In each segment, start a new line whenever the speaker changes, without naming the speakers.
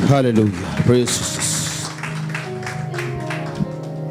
Hallelujah. Praise Jesus.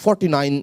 49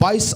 22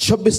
26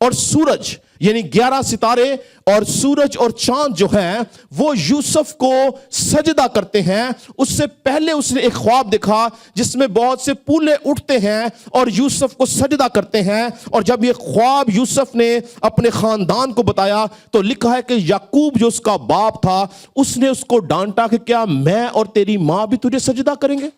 اور سورج یعنی 11 ستارے اور سورج اور چاند جو ہیں وہ یوسف کو سجدہ کرتے ہیں. اس سے پہلے اس نے ایک خواب دیکھا جس میں بہت سے پولے اٹھتے ہیں اور یوسف کو سجدہ کرتے ہیں. اور جب یہ خواب یوسف نے اپنے خاندان کو بتایا تو لکھا ہے کہ یعقوب جو اس کا باپ تھا اس نے اس کو ڈانٹا کہ کیا میں اور تیری ماں بھی تجھے سجدہ کریں گے؟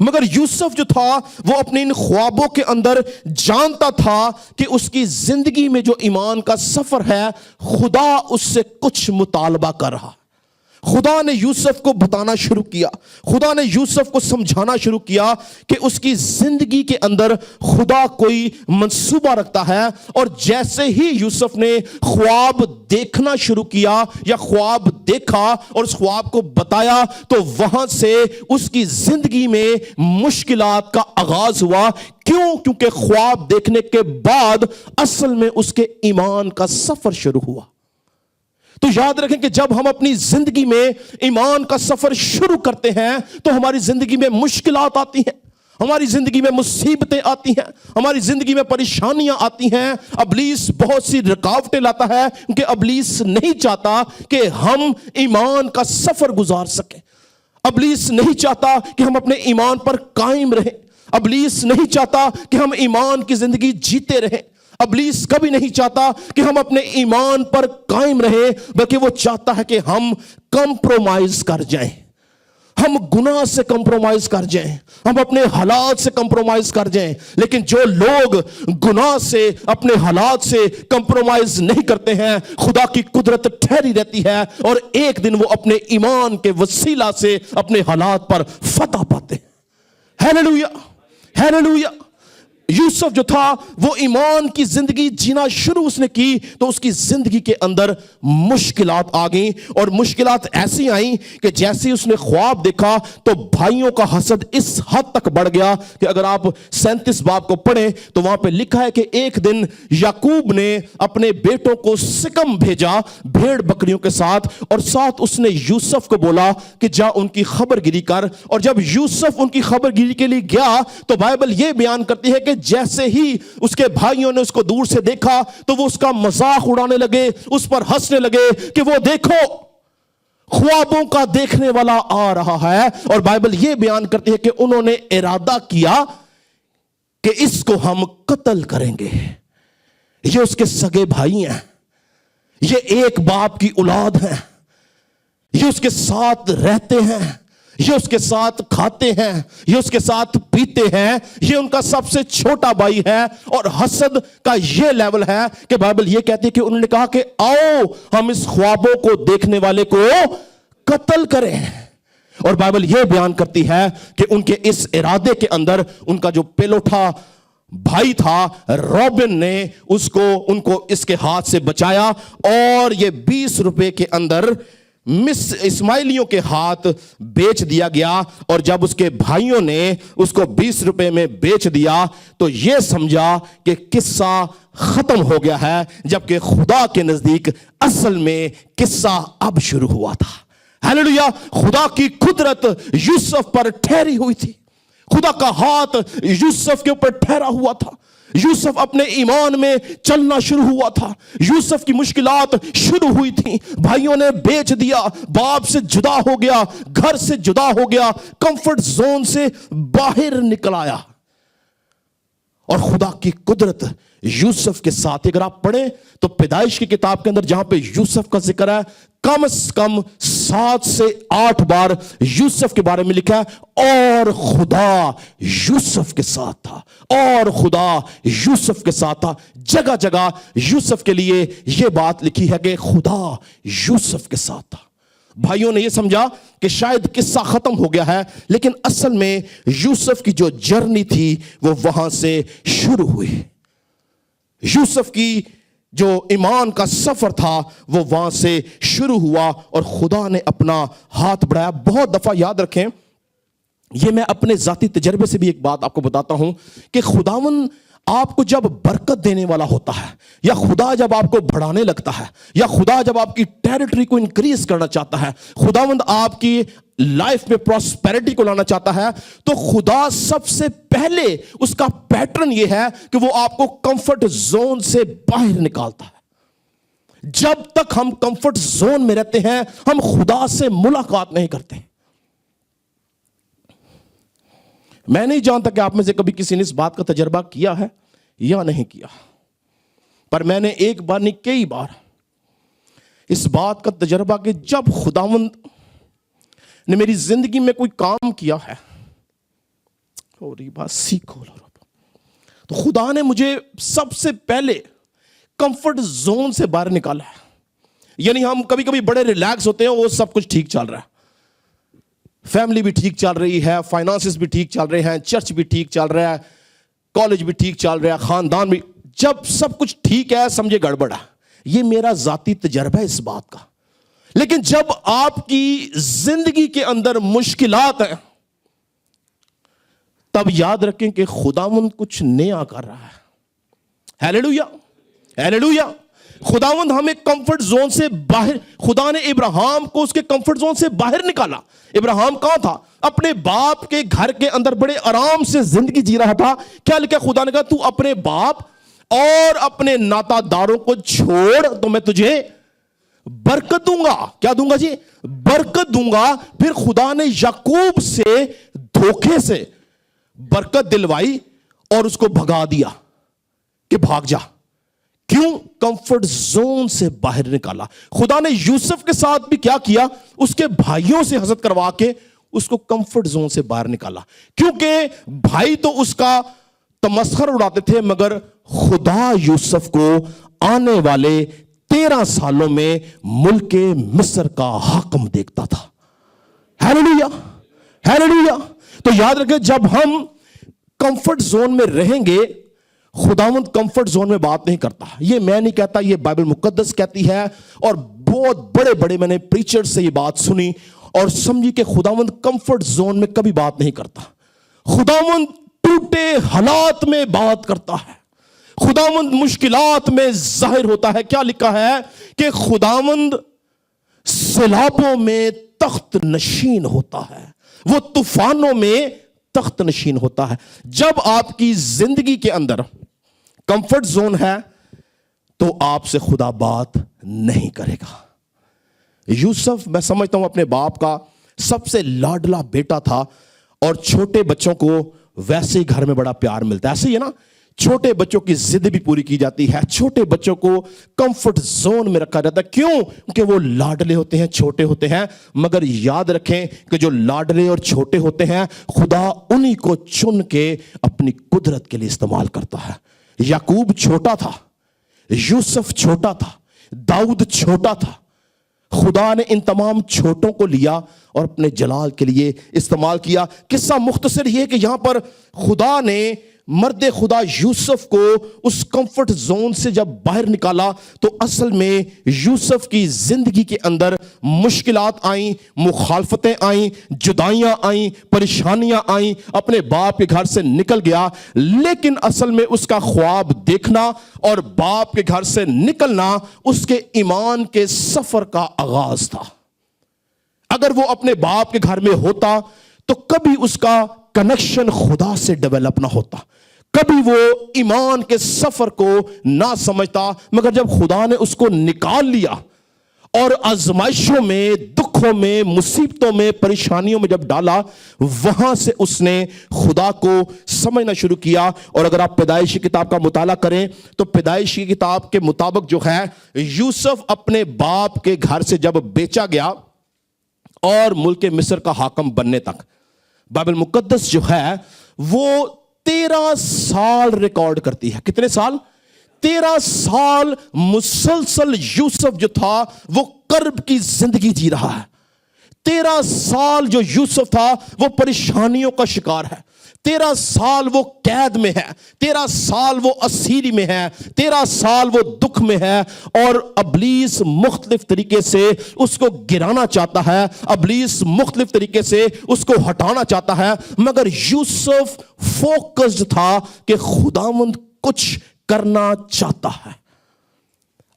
مگر یوسف جو تھا وہ اپنے ان خوابوں کے اندر جانتا تھا کہ اس کی زندگی میں جو ایمان کا سفر ہے خدا اس سے کچھ مطالبہ کر رہا. خدا نے یوسف کو بتانا شروع کیا, خدا نے یوسف کو سمجھانا شروع کیا کہ اس کی زندگی کے اندر خدا کوئی منصوبہ رکھتا ہے. اور جیسے ہی یوسف نے خواب دیکھنا شروع کیا یا خواب دیکھا اور اس خواب کو بتایا تو وہاں سے اس کی زندگی میں مشکلات کا آغاز ہوا. کیوں؟ کیونکہ خواب دیکھنے کے بعد اصل میں اس کے ایمان کا سفر شروع ہوا. تو یاد رکھیں کہ جب ہم اپنی زندگی میں ایمان کا سفر شروع کرتے ہیں تو ہماری زندگی میں مشکلات آتی ہیں, ہماری زندگی میں مصیبتیں آتی ہیں, ہماری زندگی میں پریشانیاں آتی ہیں. ابلیس بہت سی رکاوٹیں لاتا ہے کیونکہ ابلیس نہیں چاہتا کہ ہم ایمان کا سفر گزار سکیں. ابلیس نہیں چاہتا کہ ہم اپنے ایمان پر قائم رہیں. ابلیس نہیں چاہتا کہ ہم ایمان کی زندگی جیتے رہیں. ابلیس کبھی نہیں چاہتا کہ ہم اپنے ایمان پر قائم رہیں, بلکہ وہ چاہتا ہے کہ ہم کمپرومائز کر جائیں, ہم گناہ سے کمپرومائز کر جائیں, ہم اپنے حالات سے کمپرومائز کر جائیں. لیکن جو لوگ گناہ سے اپنے حالات سے کمپرومائز نہیں کرتے ہیں خدا کی قدرت ٹھہری رہتی ہے اور ایک دن وہ اپنے ایمان کے وسیلہ سے اپنے حالات پر فتح پاتے ہیں. Hallelujah, hallelujah. یوسف جو تھا وہ ایمان کی زندگی جینا شروع اس نے کی تو اس کی زندگی کے اندر مشکلات آ گئیں. اور مشکلات ایسی آئیں کہ جیسے اس نے خواب دیکھا تو بھائیوں کا حسد اس حد تک بڑھ گیا کہ اگر آپ 37 باب کو پڑھیں تو وہاں پہ لکھا ہے کہ ایک دن یعقوب نے اپنے بیٹوں کو سکم بھیجا بھیڑ بکریوں کے ساتھ, اور ساتھ اس نے یوسف کو بولا کہ جا ان کی خبر گیری کر. اور جب یوسف ان کی خبر گیری کے لیے گیا تو بائبل یہ بیان کرتی ہے کہ جیسے ہی اس کے بھائیوں نے اس کو دور سے دیکھا تو وہ اس کا مذاق اڑانے لگے, اس پر ہنسنے لگے کہ وہ دیکھو خوابوں کا دیکھنے والا آ رہا ہے. اور بائبل یہ بیان کرتی ہے کہ انہوں نے ارادہ کیا کہ اس کو ہم قتل کریں گے. یہ اس کے سگے بھائی ہیں, یہ ایک باپ کی اولاد ہیں, یہ اس کے ساتھ رہتے ہیں, یہ اس کے ساتھ کھاتے ہیں, یہ اس کے ساتھ پیتے ہیں, یہ ان کا سب سے چھوٹا بھائی ہے. اور حسد کا یہ لیول ہے کہ بائبل یہ کہتی ہے کہ انہوں نے کہا کہ آؤ ہم اس خوابوں کو دیکھنے والے کو قتل کریں. اور بائبل یہ بیان کرتی ہے کہ ان کے اس ارادے کے اندر ان کا جو پیلوٹا بھائی تھا روبن نے ان کو اس کے ہاتھ سے بچایا اور یہ 20 روپے کے اندر مس اسماعیلیوں کے ہاتھ بیچ دیا گیا. اور جب اس کے بھائیوں نے اس کو 20 روپے میں بیچ دیا تو یہ سمجھا کہ قصہ ختم ہو گیا ہے, جبکہ خدا کے نزدیک اصل میں قصہ اب شروع ہوا تھا. ہیلیلویا. خدا کی قدرت یوسف پر ٹھہری ہوئی تھی, خدا کا ہاتھ یوسف کے اوپر ٹھہرا ہوا تھا. یوسف اپنے ایمان میں چلنا شروع ہوا تھا. یوسف کی مشکلات شروع ہوئی تھیں, بھائیوں نے بیچ دیا, باپ سے جدا ہو گیا, گھر سے جدا ہو گیا, کمفرٹ زون سے باہر نکل آیا. اور خدا کی قدرت یوسف کے ساتھ. اگر آپ پڑھیں تو پیدائش کی کتاب کے اندر جہاں پہ یوسف کا ذکر ہے کم از کم 7 سے 8 بار یوسف کے بارے میں لکھا ہے اور خدا یوسف کے ساتھ تھا, اور خدا یوسف کے ساتھ تھا. جگہ جگہ یوسف کے لیے یہ بات لکھی ہے کہ خدا یوسف کے ساتھ تھا. بھائیوں نے یہ سمجھا کہ شاید قصہ ختم ہو گیا ہے, لیکن اصل میں یوسف کی جو جرنی تھی وہ وہاں سے شروع ہوئی. یوسف کی جو ایمان کا سفر تھا وہ وہاں سے شروع ہوا اور خدا نے اپنا ہاتھ بڑھایا. بہت دفعہ یاد رکھیں, یہ میں اپنے ذاتی تجربے سے بھی ایک بات آپ کو بتاتا ہوں کہ خداوند آپ کو جب برکت دینے والا ہوتا ہے, یا خدا جب آپ کو بڑھانے لگتا ہے, یا خدا جب آپ کی ٹیریٹری کو انکریز کرنا چاہتا ہے, خداوند آپ کی لائف میں پراسپیرٹی کو لانا چاہتا ہے تو خدا سب سے پہلے اس کا پیٹرن یہ ہے کہ وہ آپ کو کمفرٹ زون سے باہر نکالتا ہے. جب تک ہم کمفرٹ زون میں رہتے ہیں ہم خدا سے ملاقات نہیں کرتے. میں نہیں جانتا کہ آپ میں سے کبھی کسی نے اس بات کا تجربہ کیا ہے یا نہیں کیا, پر میں نے ایک بار نہیں کئی بار اس بات کا تجربہ کہ جب خداوند نے میری زندگی میں کوئی کام کیا ہے اور یہ بات سیکھو تو خدا نے مجھے سب سے پہلے کمفرٹ زون سے باہر نکالا ہے. یعنی ہم کبھی کبھی بڑے ریلیکس ہوتے ہیں, وہ سب کچھ ٹھیک چل رہا ہے, فیملی بھی ٹھیک چل رہی ہے, فائنانسز بھی ٹھیک چل رہے ہیں, چرچ بھی ٹھیک چل رہا ہے, کالج بھی ٹھیک چل رہا ہے, خاندان بھی. جب سب کچھ ٹھیک ہے سمجھے گڑبڑ ہے. یہ میرا ذاتی تجربہ ہے اس بات کا. لیکن جب آپ کی زندگی کے اندر مشکلات ہیں تب یاد رکھیں کہ خداوند کچھ نیا کر رہا ہے. Hallelujah, hallelujah. خداوند ہمیں کمفرٹ زون سے باہر, خدا نے ابراہیم کو اس کے کمفرٹ زون سے باہر نکالا. ابراہیم کہاں تھا؟ اپنے باپ کے گھر کے اندر بڑے آرام سے زندگی جی رہا تھا. کیا لکھا؟ خدا نے کہا تو اپنے باپ اور اپنے ناتا داروں کو چھوڑ تو میں تجھے برکت دوں گا. کیا دوں گا جی؟ برکت دوں گا. پھر خدا نے یعقوب سے دھوکے سے برکت دلوائی اور اس کو بھگا دیا کہ بھاگ جا. کیوں؟ کمفرٹ زون سے باہر نکالا. خدا نے یوسف کے ساتھ بھی کیا کیا؟ اس کے بھائیوں سے حسد کروا کے اس کو کمفرٹ زون سے باہر نکالا. کیونکہ بھائی تو اس کا تمسخر اڑاتے تھے, مگر خدا یوسف کو آنے والے 13 سالوں میں ملک مصر کا حاکم دیکھتا تھا. Hallelujah, hallelujah. تو یاد رکھیں جب ہم کمفرٹ زون میں رہیں گے خداوند کمفرٹ زون میں بات نہیں کرتا. یہ میں نہیں کہتا, یہ بائبل مقدس کہتی ہے. اور بہت بڑے بڑے میں نے پریچر سے یہ بات سنی اور سمجھی کہ خداوند کمفرٹ زون میں کبھی بات نہیں کرتا. خداوند ٹوٹے حالات میں بات کرتا ہے. خداوند مشکلات میں ظاہر ہوتا ہے. کیا لکھا ہے کہ خداوند سیلابوں میں تخت نشین ہوتا ہے, وہ طوفانوں میں تخت نشین ہوتا ہے. جب آپ کی زندگی کے اندر کمفرٹ زون ہے تو آپ سے خدا بات نہیں کرے گا. یوسف میں سمجھتا ہوں اپنے باپ کا سب سے لاڈلا بیٹا تھا, اور چھوٹے بچوں کو ویسے ہی گھر میں بڑا پیار ملتا ہے. ایسے ہی ہے نا, چھوٹے بچوں کی ضد بھی پوری کی جاتی ہے, چھوٹے بچوں کو کمفرٹ زون میں رکھا جاتا ہے. کیوں؟ کیونکہ وہ لاڈلے ہوتے ہیں, چھوٹے ہوتے ہیں. مگر یاد رکھیں کہ جو لاڈلے اور چھوٹے ہوتے ہیں خدا انہی کو چن کے اپنی قدرت کے لیے استعمال کرتا ہے. یعقوب چھوٹا تھا, یوسف چھوٹا تھا, داؤد چھوٹا تھا. خدا نے ان تمام چھوٹوں کو لیا اور اپنے جلال کے لیے استعمال کیا. قصہ مختصر یہ کہ یہاں پر خدا نے مرد خدا یوسف کو اس کمفرٹ زون سے جب باہر نکالا تو اصل میں یوسف کی زندگی کے اندر مشکلات آئیں, مخالفتیں آئیں, جدائیاں آئیں, پریشانیاں آئیں, اپنے باپ کے گھر سے نکل گیا. لیکن اصل میں اس کا خواب دیکھنا اور باپ کے گھر سے نکلنا اس کے ایمان کے سفر کا آغاز تھا. اگر وہ اپنے باپ کے گھر میں ہوتا تو کبھی اس کا کنیکشن خدا سے ڈیولپ نہ ہوتا, کبھی وہ ایمان کے سفر کو نہ سمجھتا. مگر جب خدا نے اس کو نکال لیا اور آزمائشوں میں, دکھوں میں, مصیبتوں میں, پریشانیوں میں جب ڈالا, وہاں سے اس نے خدا کو سمجھنا شروع کیا. اور اگر آپ پیدائش کی کتاب کا مطالعہ کریں تو پیدائش کی کتاب کے مطابق جو ہے یوسف اپنے باپ کے گھر سے جب بیچا گیا اور ملک مصر کا حاکم بننے تک, بائبل مقدس جو ہے وہ 13 سال ریکارڈ کرتی ہے. کتنے سال؟ 13 سال مسلسل یوسف جو تھا وہ کرب کی زندگی جی رہا ہے. 13 سال جو یوسف تھا وہ پریشانیوں کا شکار ہے. 13 سال وہ قید میں ہے, 13 سال وہ اسیری میں ہے, 13 سال وہ دکھ میں ہے. اور ابلیس مختلف طریقے سے اس کو گرانا چاہتا ہے, ابلیس مختلف طریقے سے اس کو ہٹانا چاہتا ہے. مگر یوسف فوکسڈ تھا کہ خداوند کچھ کرنا چاہتا ہے.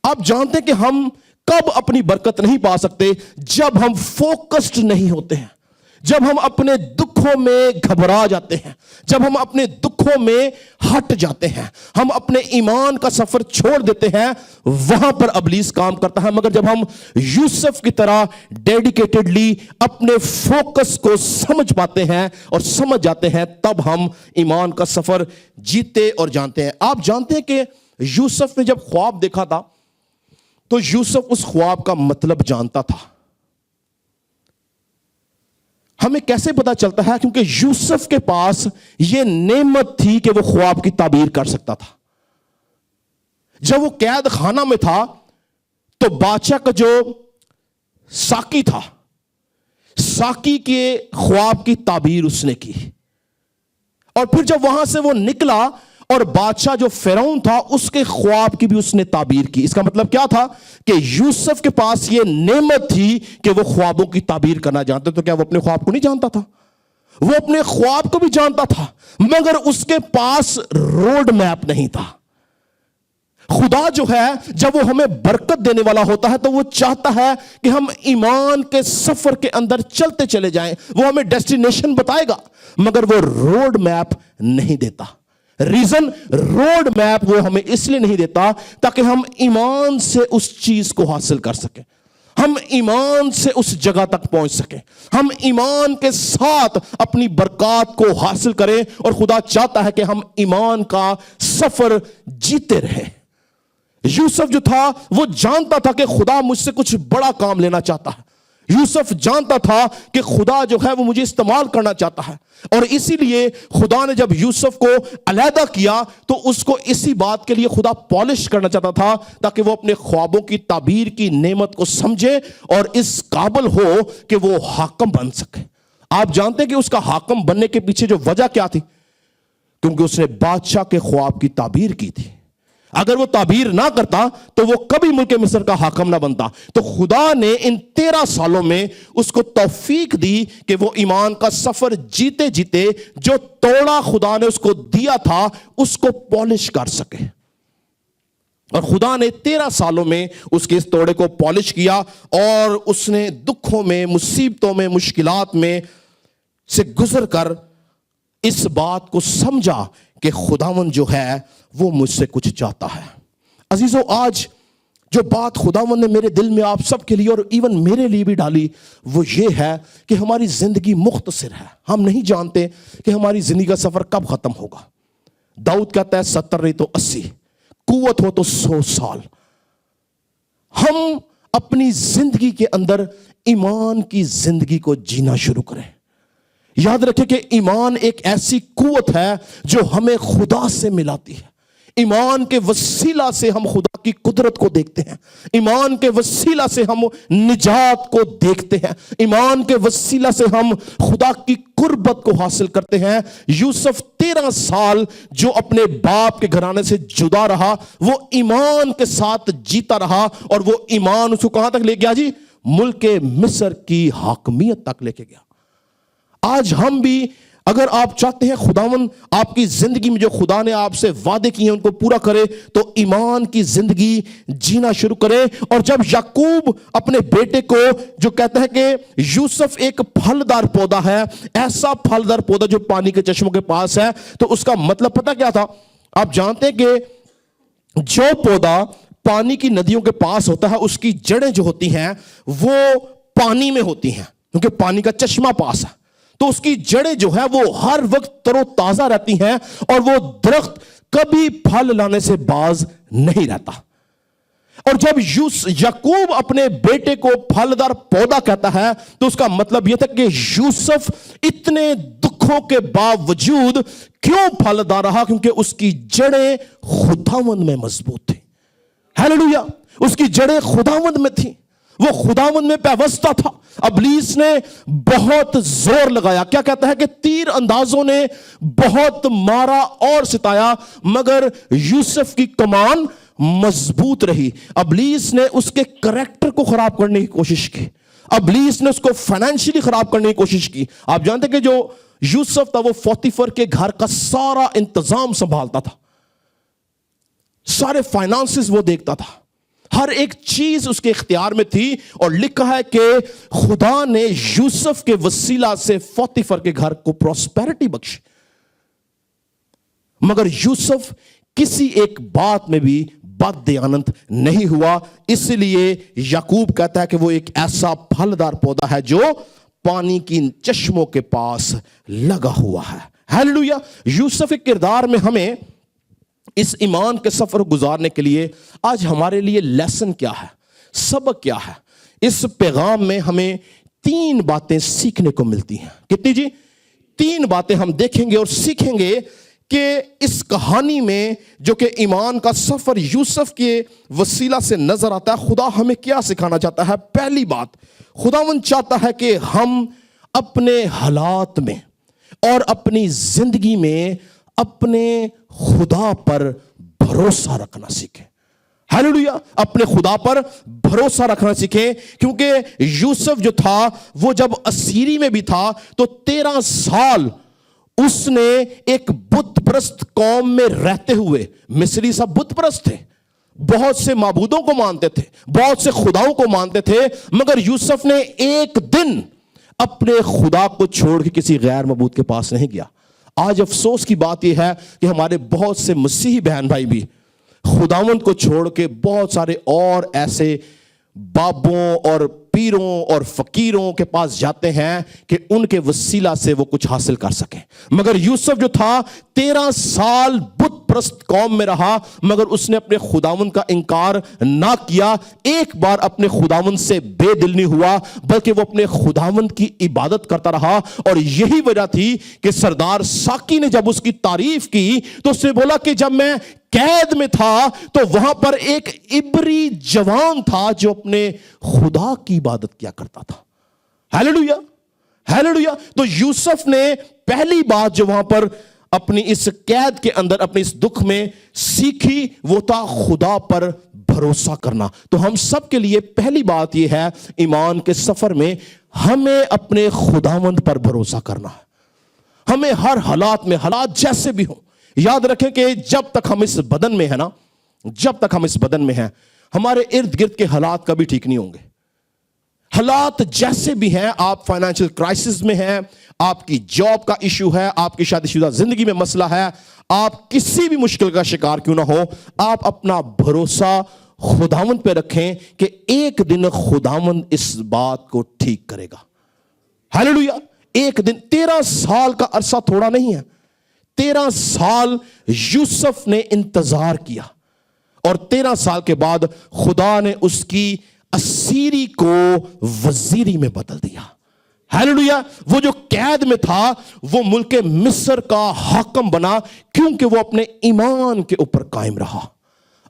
آپ جانتے ہیں کہ ہم کب اپنی برکت نہیں پا سکتے؟ جب ہم فوکسڈ نہیں ہوتے ہیں. جب ہم اپنے دکھوں میں گھبرا جاتے ہیں، جب ہم اپنے دکھوں میں ہٹ جاتے ہیں، ہم اپنے ایمان کا سفر چھوڑ دیتے ہیں، وہاں پر ابلیس کام کرتا ہے۔ مگر جب ہم یوسف کی طرح ڈیڈیکیٹڈلی اپنے فوکس کو سمجھ پاتے ہیں اور سمجھ جاتے ہیں، تب ہم ایمان کا سفر جیتے اور جانتے ہیں۔ آپ جانتے ہیں کہ یوسف نے جب خواب دیکھا تھا تو یوسف اس خواب کا مطلب جانتا تھا۔ ہمیں کیسے پتا چلتا ہے؟ کیونکہ یوسف کے پاس یہ نعمت تھی کہ وہ خواب کی تعبیر کر سکتا تھا۔ جب وہ قید خانہ میں تھا تو بادشاہ کا جو ساقی تھا، ساقی کے خواب کی تعبیر اس نے کی، اور پھر جب وہاں سے وہ نکلا اور بادشاہ جو فرعون تھا اس کے خواب کی بھی اس نے تعبیر کی۔ اس کا مطلب کیا تھا؟ کہ یوسف کے پاس یہ نعمت تھی کہ وہ خوابوں کی تعبیر کرنا جانتے۔ تو کیا وہ اپنے خواب کو نہیں جانتا تھا؟ وہ اپنے خواب کو بھی جانتا تھا، مگر اس کے پاس روڈ میپ نہیں تھا۔ خدا جو ہے جب وہ ہمیں برکت دینے والا ہوتا ہے تو وہ چاہتا ہے کہ ہم ایمان کے سفر کے اندر چلتے چلے جائیں۔ وہ ہمیں ڈیسٹینیشن بتائے گا، مگر وہ روڈ میپ نہیں دیتا۔ ریزن روڈ میپ وہ ہمیں اس لیے نہیں دیتا تاکہ ہم ایمان سے اس چیز کو حاصل کر سکیں، ہم ایمان سے اس جگہ تک پہنچ سکیں، ہم ایمان کے ساتھ اپنی برکات کو حاصل کریں، اور خدا چاہتا ہے کہ ہم ایمان کا سفر جیتے رہیں۔ یوسف جو تھا وہ جانتا تھا کہ خدا مجھ سے کچھ بڑا کام لینا چاہتا ہے۔ یوسف جانتا تھا کہ خدا جو ہے وہ مجھے استعمال کرنا چاہتا ہے، اور اسی لیے خدا نے جب یوسف کو علیحدہ کیا تو اس کو اسی بات کے لیے خدا پالش کرنا چاہتا تھا تاکہ وہ اپنے خوابوں کی تعبیر کی نعمت کو سمجھے اور اس قابل ہو کہ وہ حاکم بن سکے۔ آپ جانتے ہیں کہ اس کا حاکم بننے کے پیچھے جو وجہ کیا تھی؟ کیونکہ اس نے بادشاہ کے خواب کی تعبیر کی تھی۔ اگر وہ تعبیر نہ کرتا تو وہ کبھی ملک مصر کا حاکم نہ بنتا۔ تو خدا نے ان 13 سالوں میں اس کو توفیق دی کہ وہ ایمان کا سفر جیتے جیتے جو توڑا خدا نے اس کو دیا تھا اس کو پالش کر سکے، اور خدا نے 13 سالوں میں اس کے اس توڑے کو پالش کیا، اور اس نے دکھوں میں، مصیبتوں میں، مشکلات میں سے گزر کر اس بات کو سمجھا کہ خداوند جو ہے وہ مجھ سے کچھ چاہتا ہے۔ عزیزو، آج جو بات خداوند نے میرے دل میں آپ سب کے لیے اور ایون میرے لیے بھی ڈالی وہ یہ ہے کہ ہماری زندگی مختصر ہے۔ ہم نہیں جانتے کہ ہماری زندگی کا سفر کب ختم ہوگا۔ داؤد کہتا ہے 70 نہیں تو 80، قوت ہو تو 100 سال۔ ہم اپنی زندگی کے اندر ایمان کی زندگی کو جینا شروع کریں۔ یاد رکھیں کہ ایمان ایک ایسی قوت ہے جو ہمیں خدا سے ملاتی ہے۔ ایمان کے وسیلہ سے ہم خدا کی قدرت کو دیکھتے ہیں، ایمان کے وسیلہ سے ہم نجات کو دیکھتے ہیں، ایمان کے وسیلہ سے ہم خدا کی قربت کو حاصل کرتے ہیں۔ یوسف 13 سال جو اپنے باپ کے گھرانے سے جدا رہا، وہ ایمان کے ساتھ جیتا رہا، اور وہ ایمان اس کو کہاں تک لے گیا جی؟ ملک مصر کی حاکمیت تک لے کے گیا۔ آج ہم بھی اگر آپ چاہتے ہیں خداوند آپ کی زندگی میں جو خدا نے آپ سے وعدے کیے ہیں ان کو پورا کرے، تو ایمان کی زندگی جینا شروع کرے۔ اور جب یعقوب اپنے بیٹے کو جو کہتا ہے کہ یوسف ایک پھلدار پودا ہے، ایسا پھلدار پودا جو پانی کے چشموں کے پاس ہے، تو اس کا مطلب پتہ کیا تھا؟ آپ جانتے ہیں کہ جو پودا پانی کی ندیوں کے پاس ہوتا ہے اس کی جڑیں جو ہوتی ہیں وہ پانی میں ہوتی ہیں، کیونکہ پانی کا چشمہ پاس ہے، تو اس کی جڑیں جو ہے وہ ہر وقت تر و تازہ رہتی ہیں، اور وہ درخت کبھی پھل لانے سے باز نہیں رہتا۔ اور جب یعقوب اپنے بیٹے کو پھلدار پودا کہتا ہے تو اس کا مطلب یہ تھا کہ یوسف اتنے دکھوں کے باوجود کیوں پھلدار رہا؟ کیونکہ اس کی جڑیں خداوند میں مضبوط تھیں۔ ہیلیلویا! اس کی جڑیں خداوند میں تھیں، وہ خداوند میں پیوستہ تھا۔ ابلیس نے بہت زور لگایا، کیا کہتا ہے کہ تیر اندازوں نے بہت مارا اور ستایا، مگر یوسف کی کمان مضبوط رہی۔ ابلیس نے اس کے کریکٹر کو خراب کرنے کی کوشش کی، ابلیس نے اس کو فائنینشلی خراب کرنے کی کوشش کی۔ آپ جانتے کہ جو یوسف تھا وہ پوتیفر کے گھر کا سارا انتظام سنبھالتا تھا، سارے فائنانسز وہ دیکھتا تھا، ہر ایک چیز اس کے اختیار میں تھی، اور لکھا ہے کہ خدا نے یوسف کے وسیلہ سے پوتیفر کے گھر کو پراسپیرٹی بخشی، مگر یوسف کسی ایک بات میں بھی بد دیانت نہیں ہوا. اس لیے یعقوب کہتا ہے کہ وہ ایک ایسا پھلدار پودا ہے جو پانی کی چشموں کے پاس لگا ہوا ہے. ہیلیلویا. یوسف کے کردار میں ہمیں اس ایمان کے سفر گزارنے کے لیے آج ہمارے لیے لیسن کیا ہے، سبق کیا ہے؟ اس پیغام میں ہمیں 3 باتیں سیکھنے کو ملتی ہیں. کتنی جی؟ 3 باتیں ہم دیکھیں گے اور سیکھیں گے کہ اس کہانی میں جو کہ ایمان کا سفر یوسف کے وسیلہ سے نظر آتا ہے، خدا ہمیں کیا سکھانا چاہتا ہے. پہلی بات، خداوند چاہتا ہے کہ ہم اپنے حالات میں اور اپنی زندگی میں اپنے خدا پر بھروسہ رکھنا سیکھیں. ہیلیلویا. اپنے خدا پر بھروسہ رکھنا سیکھیں، کیونکہ یوسف جو تھا وہ جب اسیری میں بھی تھا تو 13 سال اس نے ایک بت پرست قوم میں رہتے ہوئے، مصری سب بت پرست تھے، بہت سے معبودوں کو مانتے تھے، بہت سے خداؤں کو مانتے تھے، مگر یوسف نے ایک دن اپنے خدا کو چھوڑ کے کسی غیر معبود کے پاس نہیں گیا. آج افسوس کی بات یہ ہے کہ ہمارے بہت سے مسیحی بہن بھائی بھی خداوند کو چھوڑ کے بہت سارے اور ایسے بابوں اور پیروں اور فقیروں کے پاس جاتے ہیں کہ ان کے وسیلہ سے وہ کچھ حاصل کر سکیں. مگر یوسف جو تھا 13 سال بت پرست قوم میں رہا، مگر اس نے اپنے خداوند کا انکار نہ کیا. ایک بار اپنے خداوند سے بے دل نہیں ہوا، بلکہ وہ اپنے خداوند کی عبادت کرتا رہا. اور یہی وجہ تھی کہ سردار ساقی نے جب اس کی تعریف کی تو اس نے بولا کہ جب میں قید میں تھا تو وہاں پر ایک عبری جوان تھا جو اپنے خدا کی عبادت کیا کرتا تھا. ہیلیلویا. ہیلیلویا. تو یوسف نے پہلی بات جو وہاں پر اپنی اس قید کے اندر اپنے اس دکھ میں سیکھی وہ تھا خدا پر بھروسہ کرنا. تو ہم سب کے لیے پہلی بات یہ ہے ایمان کے سفر میں ہمیں اپنے خداوند پر بھروسہ کرنا ہے. ہمیں ہر حالات میں، حالات جیسے بھی ہوں، یاد رکھیں کہ جب تک ہم اس بدن میں ہیں نا، جب تک ہم اس بدن میں ہیں، ہمارے ارد گرد کے حالات کبھی ٹھیک نہیں ہوں گے. حالات جیسے بھی ہیں، آپ فائنینشیل کرائسس میں ہیں، آپ کی جاب کا ایشو ہے، آپ کی شادی شدہ زندگی میں مسئلہ ہے، آپ کسی بھی مشکل کا شکار کیوں نہ ہو، آپ اپنا بھروسہ خداوند پہ رکھیں کہ ایک دن خداوند اس بات کو ٹھیک کرے گا. ہیلیلویا. ایک دن. 13 سال کا عرصہ تھوڑا نہیں ہے. 13 سال یوسف نے انتظار کیا، اور 13 سال کے بعد خدا نے اس کی اسیری کو وزیری میں بدل دیا. ہیلیلویا. وہ جو قید میں تھا وہ ملک مصر کا حاکم بنا، کیونکہ وہ اپنے ایمان کے اوپر قائم رہا.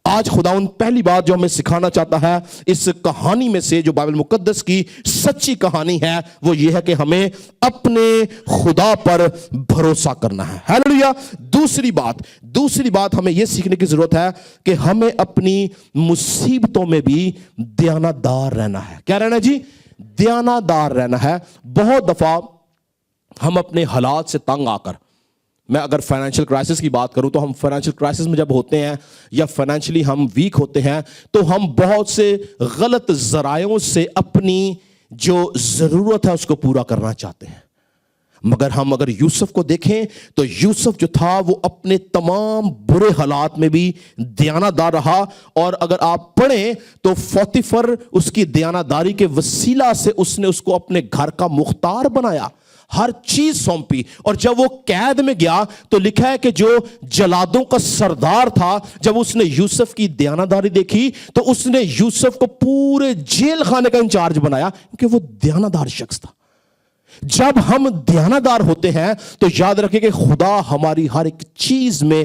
آج خداوند پہلی بات جو ہمیں سکھانا چاہتا ہے اس کہانی میں سے، جو بائبل مقدس کی سچی کہانی ہے، وہ یہ ہے کہ ہمیں اپنے خدا پر بھروسہ کرنا ہے. ہیلیلویا. دوسری بات ہمیں یہ سیکھنے کی ضرورت ہے کہ ہمیں اپنی مصیبتوں میں بھی دیانتدار رہنا ہے. کیا رہنا جی؟ دیانتدار رہنا ہے. بہت دفعہ ہم اپنے حالات سے تنگ آ کر، میں اگر فائنینشیل کرائسس کی بات کروں تو ہم فائنینشیل کرائسس میں جب ہوتے ہیں یا فائنینشلی ہم ویک ہوتے ہیں تو ہم بہت سے غلط ذرائعوں سے اپنی جو ضرورت ہے اس کو پورا کرنا چاہتے ہیں. مگر ہم اگر یوسف کو دیکھیں تو یوسف جو تھا وہ اپنے تمام برے حالات میں بھی دیانتدار رہا. اور اگر آپ پڑھیں تو پوتیفر اس کی دیانتداری کے وسیلہ سے اس نے اس کو اپنے گھر کا مختار بنایا، ہر چیز سونپی. اور جب وہ قید میں گیا تو لکھا ہے کہ جو جلادوں کا سردار تھا، جب اس نے یوسف کی دیانتداری دیکھی تو اس نے یوسف کو پورے جیل خانے کا انچارج بنایا، کیونکہ وہ دیانتدار شخص تھا. جب ہم دیانتدار ہوتے ہیں تو یاد رکھیں کہ خدا ہماری ہر ایک چیز میں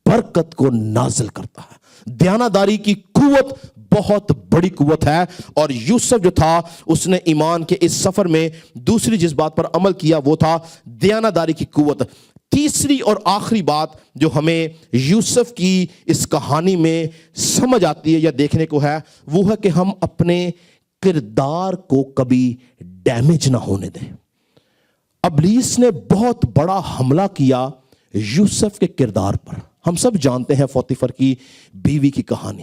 برکت کو نازل کرتا ہے. دیانتداری کی قوت بہت بڑی قوت ہے. اور یوسف جو تھا اس نے ایمان کے اس سفر میں دوسری جس بات پر عمل کیا وہ تھا دیانتداری کی قوت. تیسری اور آخری بات جو ہمیں یوسف کی اس کہانی میں سمجھ آتی ہے یا دیکھنے کو ہے وہ ہے کہ ہم اپنے کردار کو کبھی ڈیمیج نہ ہونے دیں. ابلیس نے بہت بڑا حملہ کیا یوسف کے کردار پر. ہم سب جانتے ہیں پوتیفر کی بیوی کی کہانی.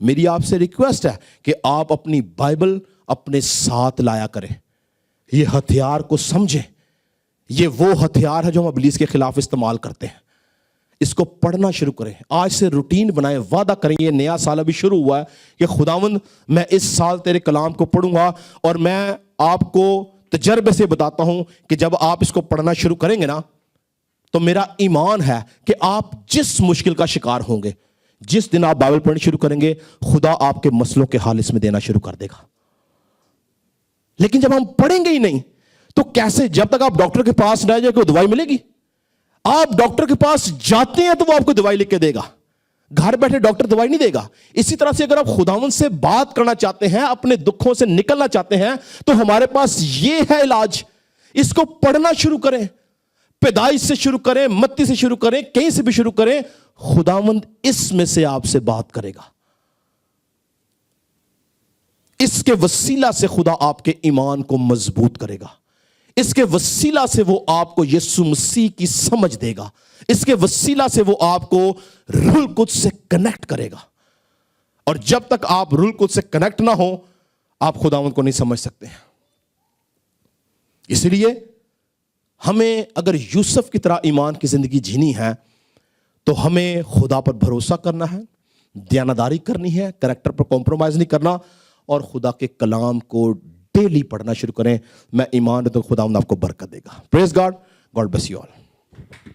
میری آپ سے ریکویسٹ ہے کہ آپ اپنی بائبل اپنے ساتھ لایا کریں. یہ ہتھیار کو سمجھیں. یہ وہ ہتھیار ہے جو ہم ابلیس کے خلاف استعمال کرتے ہیں. اس کو پڑھنا شروع کریں. آج سے روٹین بنائیں. وعدہ کریں. یہ نیا سال ابھی شروع ہوا ہے کہ خداوند میں اس سال تیرے کلام کو پڑھوں گا, اور میں آپ کو تجربے سے بتاتا ہوں کہ جب آپ اس کو پڑھنا شروع کریں گے نا, تو میرا ایمان ہے کہ آپ جس مشکل کا شکار ہوں گے, جس دن آپ بائبل پڑھنا شروع کریں گے, خدا آپ کے مسئلوں کے حل اس میں دینا شروع کر دے گا. لیکن جب ہم پڑھیں گے ہی نہیں تو کیسے؟ جب تک آپ ڈاکٹر کے پاس نہ جائیں کوئی دوائی ملے گی؟ آپ ڈاکٹر کے پاس جاتے ہیں تو وہ آپ کو دوائی لکھ کے دے گا. گھر بیٹھے ڈاکٹر دوائی نہیں دے گا. اسی طرح سے اگر آپ خداوند سے بات کرنا چاہتے ہیں, اپنے دکھوں سے نکلنا چاہتے ہیں, تو ہمارے پاس یہ ہے علاج. اس کو پڑھنا شروع کریں. پیدائش سے شروع کریں, متی سے شروع کریں, کہیں سے بھی شروع کریں. خداوند اس میں سے آپ سے بات کرے گا. اس کے وسیلہ سے خدا آپ کے ایمان کو مضبوط کرے گا. اس کے وسیلہ سے وہ آپ کو یسوع مسیح کی سمجھ دے گا. اس کے وسیلہ سے وہ آپ کو روح القدس سے کنیکٹ کرے گا. اور جب تک آپ روح القدس سے کنیکٹ نہ ہو, آپ خداوند کو نہیں سمجھ سکتے ہیں. اس لیے ہمیں اگر یوسف کی طرح ایمان کی زندگی جینی ہے تو ہمیں خدا پر بھروسہ کرنا ہے, دیانتداری کرنی ہے, کریکٹر پر کمپرومائز نہیں کرنا, اور خدا کے کلام کو ڈیلی پڑھنا شروع کریں. میں ایمان رکھتا ہوں خداوند آپ کو برکت دے گا. Praise God. God bless you all.